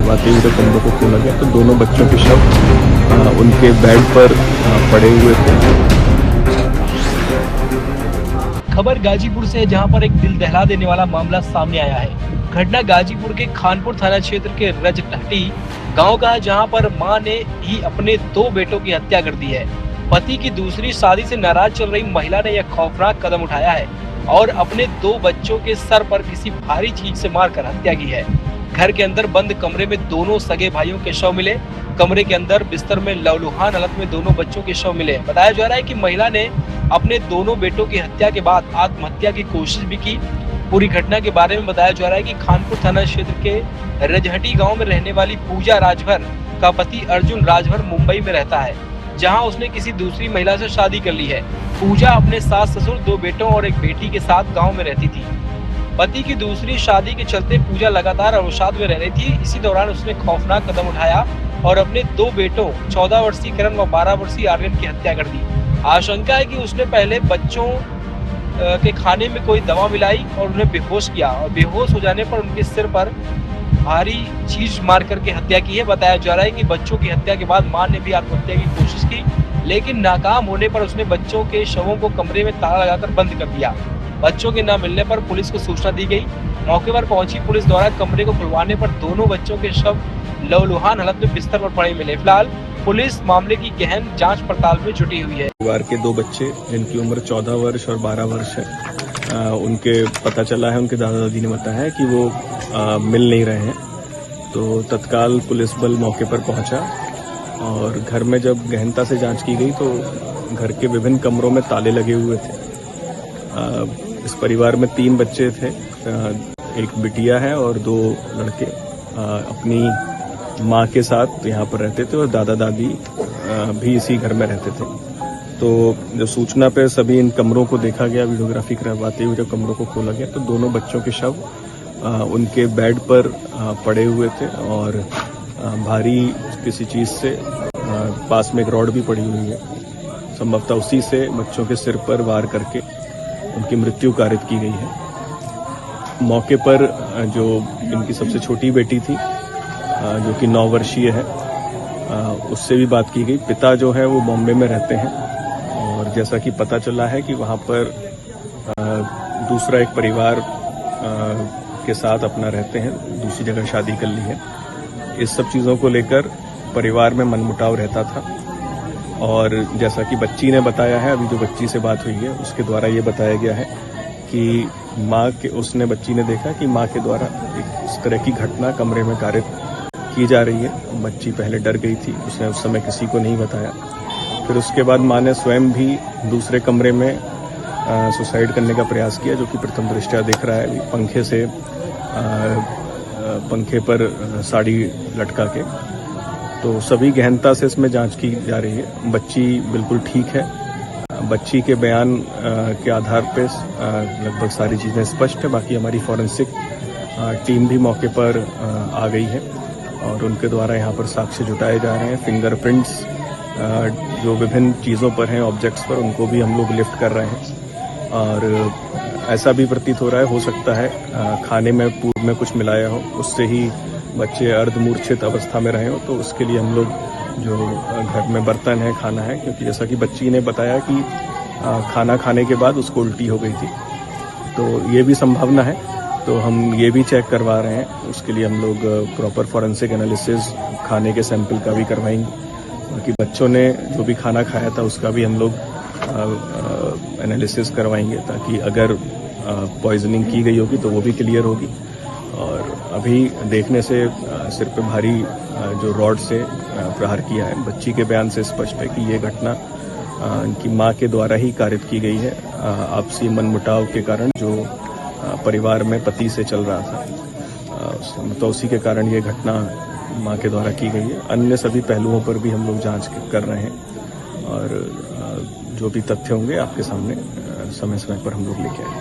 करवाते हुए कमरों को खोला गया तो दोनों बच्चों के शव उनके बेड पर पड़े हुए थे। खबर गाजीपुर से है, जहां पर एक दिल दहला देने वाला मामला सामने आया है। घटना गाजीपुर के खानपुर थाना क्षेत्र के रजटहटी गांव का है, जहां पर मां ने ही अपने 2 बेटों की हत्या कर दी है। पति की दूसरी शादी से नाराज चल रही महिला ने यह खौफनाक कदम उठाया है और अपने 2 बच्चों के सर पर किसी भारी चीज से मारकर हत्या की है। घर के अंदर बंद कमरे में दोनों सगे भाइयों के शव मिले। कमरे के अंदर बिस्तर में लहूलुहान हालत में दोनों बच्चों के शव मिले। बताया जा रहा है कि महिला ने अपने दोनों बेटों की हत्या के बाद आत्महत्या की कोशिश भी की। पूरी घटना के बारे में बताया जा रहा है कि खानपुर थाना क्षेत्र के रजहटी गांव में रहने वाली पूजा राजभर का पति अर्जुन राजभर मुंबई में रहता है, जहां उसने किसी दूसरी महिला से शादी कर ली है। पूजा अपने सास ससुर 2 बेटों और एक बेटी के साथ गाँव में रहती थी। पति की दूसरी शादी के चलते पूजा लगातार अवसाद में रह रही थी। इसी दौरान उसने खौफनाक कदम उठाया और अपने 2 बेटों 14 वर्षीय करण व 12 वर्षीय आर्यन की हत्या कर दी। आशंका है कि उसने पहले बच्चों के खाने में कोई दवा मिलाई और उन्हें बेहोश किया और बेहोश हो जाने पर उनके सिर पर भारी चीज मार करके हत्या की है। बताया जा रहा है कि बच्चों की हत्या के बाद मां ने भी आत्महत्या की कोशिश की, लेकिन नाकाम होने पर उसने बच्चों के शवों को कमरे में ताला लगाकर बंद कर दिया। बच्चों के न मिलने पर पुलिस को सूचना दी गई। मौके पर पहुंची पुलिस द्वारा कमरे को खुलवाने पर दोनों बच्चों के शव लहूलुहान हालत में बिस्तर पर पड़े मिले। फिलहाल पुलिस मामले की गहन जांच पड़ताल में जुटी हुई है। परिवार के 2 बच्चे जिनकी उम्र 14 वर्ष और 12 वर्ष है, उनके पता चला है, उनके दादा दादी ने बताया है कि वो मिल नहीं रहे हैं। तो तत्काल पुलिस बल मौके पर पहुंचा और घर में जब गहनता से जांच की गई तो घर के विभिन्न कमरों में ताले लगे हुए थे। इस परिवार में 3 बच्चे थे, एक बिटिया है और 2 लड़के अपनी माँ के साथ यहाँ पर रहते थे और दादा दादी भी इसी घर में रहते थे। तो जो सूचना पे सभी इन कमरों को देखा गया, वीडियोग्राफी करवाते हुए जब कमरों को खोला गया तो दोनों बच्चों के शव उनके बेड पर पड़े हुए थे और भारी किसी चीज से पास में एक रॉड भी पड़ी हुई है। संभवतः उसी से बच्चों के सिर पर वार करके उनकी मृत्यु कारित की गई है। मौके पर जो इनकी सबसे छोटी बेटी थी जो कि 9 वर्षीय है, उससे भी बात की गई। पिता जो है वो बॉम्बे में रहते हैं और जैसा कि पता चला है कि वहाँ पर दूसरा एक परिवार के साथ अपना रहते हैं, दूसरी जगह शादी कर ली है। इस सब चीज़ों को लेकर परिवार में मनमुटाव रहता था और जैसा कि बच्ची ने बताया है, अभी जो बच्ची से बात हुई है उसके द्वारा ये बताया गया है कि बच्ची ने देखा कि माँ के द्वारा इस तरह की घटना कमरे में कारित की जा रही है। बच्ची पहले डर गई थी, उसने उस समय किसी को नहीं बताया। फिर उसके बाद माँ ने स्वयं भी दूसरे कमरे में सुसाइड करने का प्रयास किया, जो कि प्रथम दृष्टया दिख रहा है। पंखे से पंखे पर साड़ी लटका के। तो सभी गहनता से इसमें जांच की जा रही है। बच्ची बिल्कुल ठीक है। बच्ची के बयान के आधार पे लगभग सारी चीज़ें स्पष्ट है। बाकी हमारी फॉरेंसिक टीम भी मौके पर आ गई है और उनके द्वारा यहाँ पर साक्ष्य जुटाए जा रहे हैं। फिंगरप्रिंट्स जो विभिन्न चीज़ों पर हैं, ऑब्जेक्ट्स पर, उनको भी हम लोग लिफ्ट कर रहे हैं। और ऐसा भी प्रतीत हो रहा है, हो सकता है खाने में पूर्व में कुछ मिलाया हो, उससे ही बच्चे अर्धमूर्छित अवस्था में रहे हो। तो उसके लिए हम लोग जो घर में बर्तन है, खाना है, क्योंकि जैसा कि बच्ची ने बताया कि खाना खाने के बाद उसको उल्टी हो गई थी, तो ये भी संभावना है। तो हम ये भी चेक करवा रहे हैं। उसके लिए हम लोग प्रॉपर फॉरेंसिक एनालिसिस खाने के सैंपल का भी करवाएंगे। बाकी बच्चों ने जो भी खाना खाया था उसका भी हम लोग एनालिसिस करवाएंगे, ताकि अगर पॉइजनिंग की गई होगी तो वो भी क्लियर होगी। और अभी देखने से सिर पे भारी जो रॉड से प्रहार किया है, बच्ची के बयान से स्पष्ट है कि ये घटना इनकी माँ के द्वारा ही कारित की गई है। आपसी मनमुटाव के कारण जो परिवार में पति से चल रहा था, तो उसी के कारण ये घटना माँ के द्वारा की गई है। अन्य सभी पहलुओं पर भी हम लोग जांच कर रहे हैं और जो भी तथ्य होंगे आपके सामने समय समय पर हम लोग लेके आएंगे।